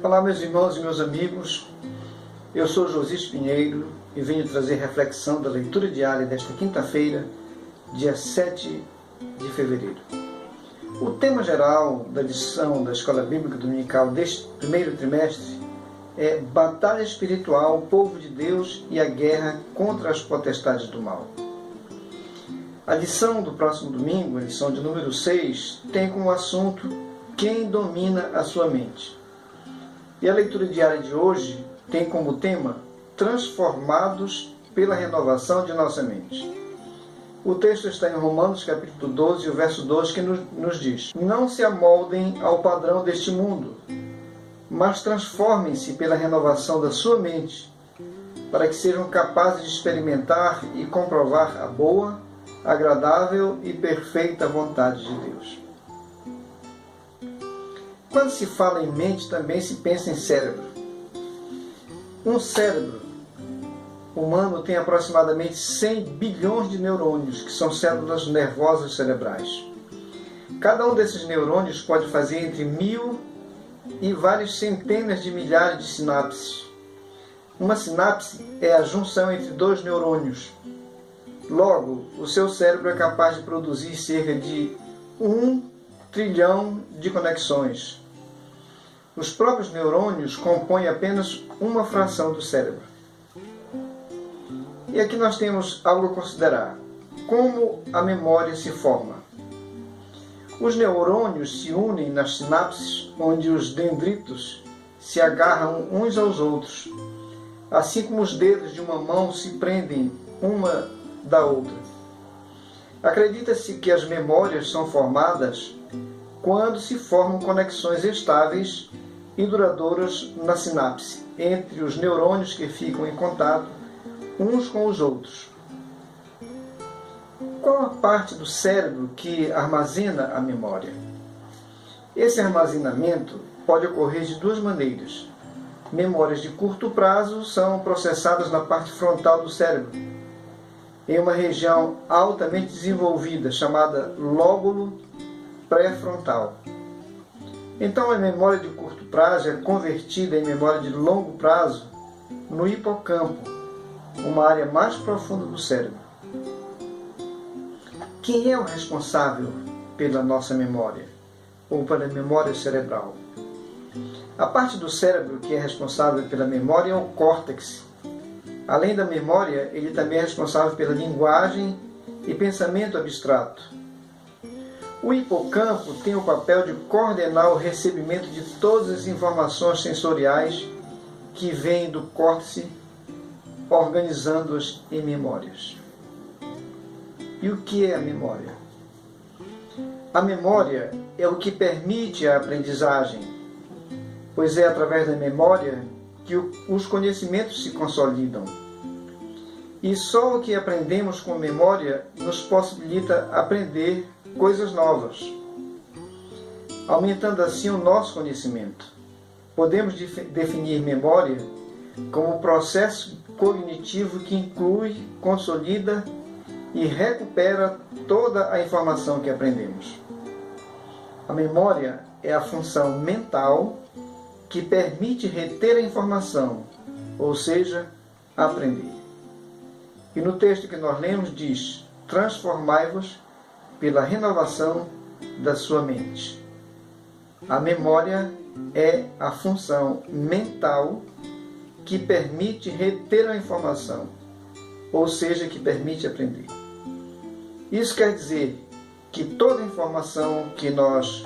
Olá, meus irmãos e meus amigos, eu sou Josias Pinheiro e venho trazer reflexão da leitura diária desta quinta-feira, dia 7 de fevereiro. O tema geral da lição da Escola Bíblica Dominical deste primeiro trimestre é Batalha Espiritual, Povo de Deus e a Guerra contra as Potestades do Mal. A lição do próximo domingo, a lição de número 6, tem como assunto Quem domina a sua mente? E a leitura diária de hoje tem como tema Transformados pela renovação de nossa mente. O texto está em Romanos capítulo 12, o verso 2, que nos diz: Não se amoldem ao padrão deste mundo, mas transformem-se pela renovação da sua mente, para que sejam capazes de experimentar e comprovar a boa, agradável e perfeita vontade de Deus. Quando se fala em mente, também se pensa em cérebro. Um cérebro humano tem aproximadamente 100 bilhões de neurônios, que são células nervosas cerebrais. Cada um desses neurônios pode fazer entre 1000 e várias centenas de milhares de sinapses. Uma sinapse é a junção entre dois neurônios. Logo, o seu cérebro é capaz de produzir cerca de 1 trilhão de conexões. Os próprios neurônios compõem apenas uma fração do cérebro. E aqui nós temos algo a considerar. Como a memória se forma? Os neurônios se unem nas sinapses, onde os dendritos se agarram uns aos outros, assim como os dedos de uma mão se prendem uma da outra. Acredita-se que as memórias são formadas quando se formam conexões estáveis e duradouras na sinapse, entre os neurônios que ficam em contato uns com os outros. Qual a parte do cérebro que armazena a memória? Esse armazenamento pode ocorrer de duas maneiras. Memórias de curto prazo são processadas na parte frontal do cérebro, em uma região altamente desenvolvida chamada lóbulo pré-frontal. Então a memória de curto prazo é convertida em memória de longo prazo no hipocampo, uma área mais profunda do cérebro. Quem é o responsável pela nossa memória, ou pela memória cerebral? A parte do cérebro que é responsável pela memória é o córtex. Além da memória, ele também é responsável pela linguagem e pensamento abstrato. O hipocampo tem o papel de coordenar o recebimento de todas as informações sensoriais que vêm do córtex, organizando-as em memórias. E o que é a memória? A memória é o que permite a aprendizagem, pois é através da memória que os conhecimentos se consolidam. E só o que aprendemos com memória nos possibilita aprender coisas novas, aumentando assim o nosso conhecimento. Podemos definir memória como um processo cognitivo que inclui, consolida e recupera toda a informação que aprendemos. A memória é a função mental que permite reter a informação, ou seja, aprender. E no texto que nós lemos diz: transformai-vos pela renovação da sua mente. A memória é a função mental que permite reter a informação, ou seja, que permite aprender. Isso quer dizer que toda informação que nós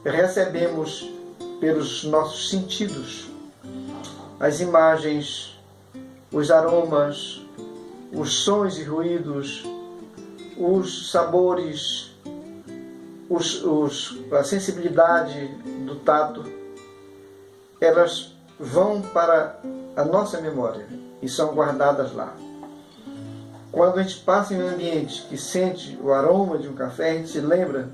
recebemos pelos nossos sentidos, as imagens, os aromas, os sons e ruídos, os sabores, a sensibilidade do tato, elas vão para a nossa memória e são guardadas lá. Quando a gente passa em um ambiente que sente o aroma de um café, a gente se lembra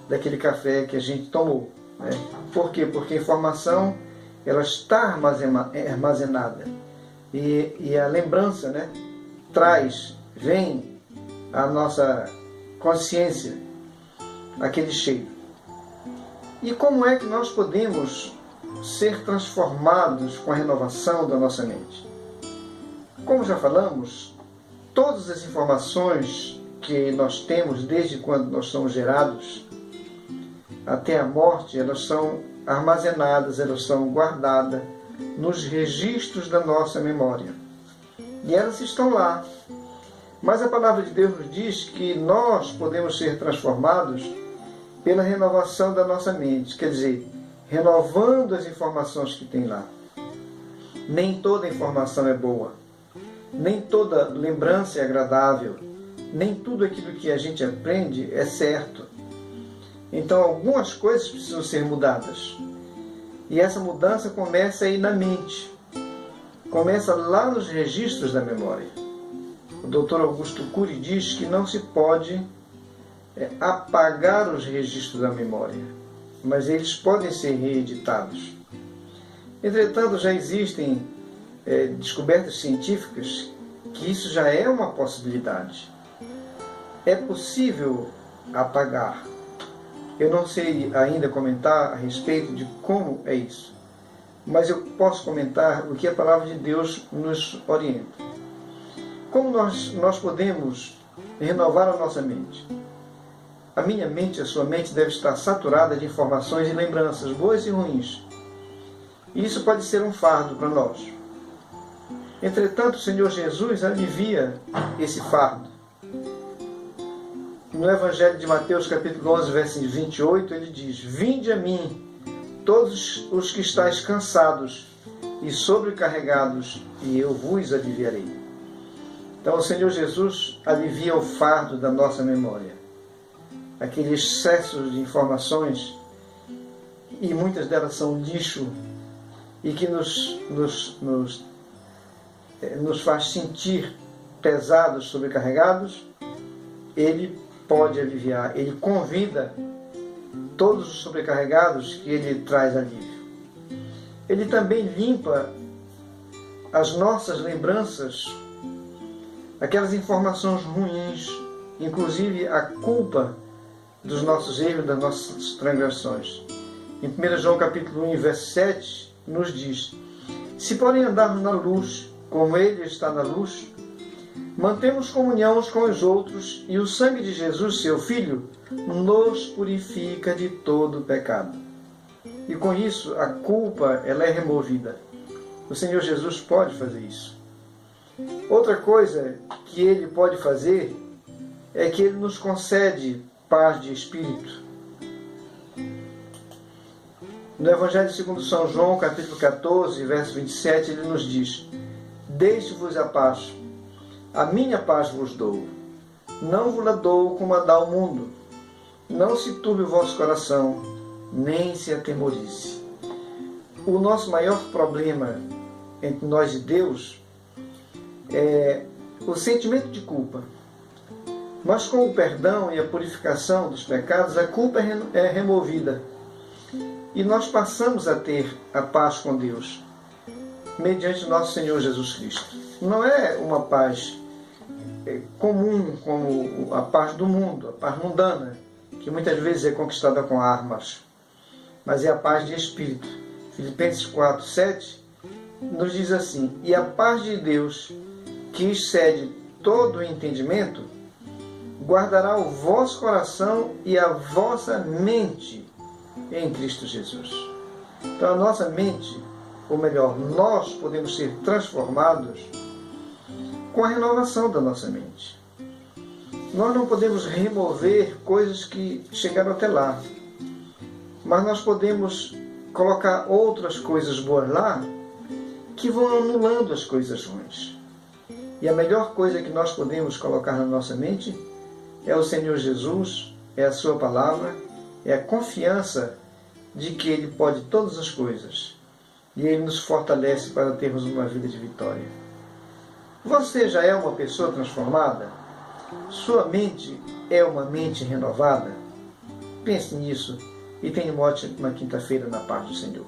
daquele café que a gente tomou, né? Por quê? Porque a informação ela está armazenada e a lembrança, né, vem à nossa consciência aquele cheiro. E como é que nós podemos ser transformados com a renovação da nossa mente. Como já falamos, todas as informações que nós temos desde quando nós somos gerados até a morte, elas são armazenadas, elas são guardadas nos registros da nossa memória. E elas estão lá. Mas a palavra de Deus nos diz que nós podemos ser transformados pela renovação da nossa mente, quer dizer, renovando as informações que tem lá. Nem toda informação é boa, nem toda lembrança é agradável, nem tudo aquilo que a gente aprende é certo. Então algumas coisas precisam ser mudadas. E essa mudança começa aí na mente. Começa lá nos registros da memória. O Dr. Augusto Cury diz que não se pode apagar os registros da memória, mas eles podem ser reeditados. Entretanto, já existem descobertas científicas que isso já é uma possibilidade. É possível apagar. Eu não sei ainda comentar a respeito de como é isso, mas eu posso comentar o que a palavra de Deus nos orienta. Como nós podemos renovar a nossa mente? A minha mente, a sua mente, deve estar saturada de informações e lembranças, boas e ruins. E isso pode ser um fardo para nós. Entretanto, o Senhor Jesus alivia esse fardo. No Evangelho de Mateus, capítulo 11, verso 28, ele diz: Vinde a mim, todos os que estáis cansados e sobrecarregados, e eu vos aliviarei. Então, o Senhor Jesus alivia o fardo da nossa memória. Aquele excesso de informações, e muitas delas são lixo, e que nos faz sentir pesados, sobrecarregados, ele pode aliviar. Ele convida todos os sobrecarregados que ele traz alívio. Ele também limpa as nossas lembranças, aquelas informações ruins, inclusive a culpa dos nossos erros, das nossas transgressões. Em 1 João capítulo 1, verso 7, nos diz: Se porém andarmos na luz, como ele está na luz, mantemos comunhão uns com os outros, e o sangue de Jesus, seu Filho, nos purifica de todo pecado. E com isso, a culpa ela é removida. O Senhor Jesus pode fazer isso. Outra coisa que ele pode fazer é que ele nos concede paz de espírito. No Evangelho segundo São João, capítulo 14, verso 27, ele nos diz: Deixe-vos a paz, a minha paz vos dou. Não vos la dou como a dá o mundo. Não se turbe o vosso coração, nem se atemorize. O nosso maior problema entre nós e Deus é o sentimento de culpa. Mas com o perdão e a purificação dos pecados, a culpa é removida. E nós passamos a ter a paz com Deus, mediante nosso Senhor Jesus Cristo. Não é uma paz comum, como a paz do mundo, a paz mundana, que muitas vezes é conquistada com armas, mas é a paz de espírito. Filipenses 4, 7 nos diz assim: E a paz de Deus, que excede todo o entendimento, guardará o vosso coração e a vossa mente em Cristo Jesus. Então a nossa mente, ou melhor, nós podemos ser transformados com a renovação da nossa mente. Nós não podemos remover coisas que chegaram até lá, mas nós podemos colocar outras coisas boas lá que vão anulando as coisas ruins. E a melhor coisa que nós podemos colocar na nossa mente é o Senhor Jesus, é a sua palavra, é a confiança de que Ele pode todas as coisas. E Ele nos fortalece para termos uma vida de vitória. Você já é uma pessoa transformada? Sua mente é uma mente renovada? Pense nisso e tenha uma ótima quinta-feira na paz do Senhor.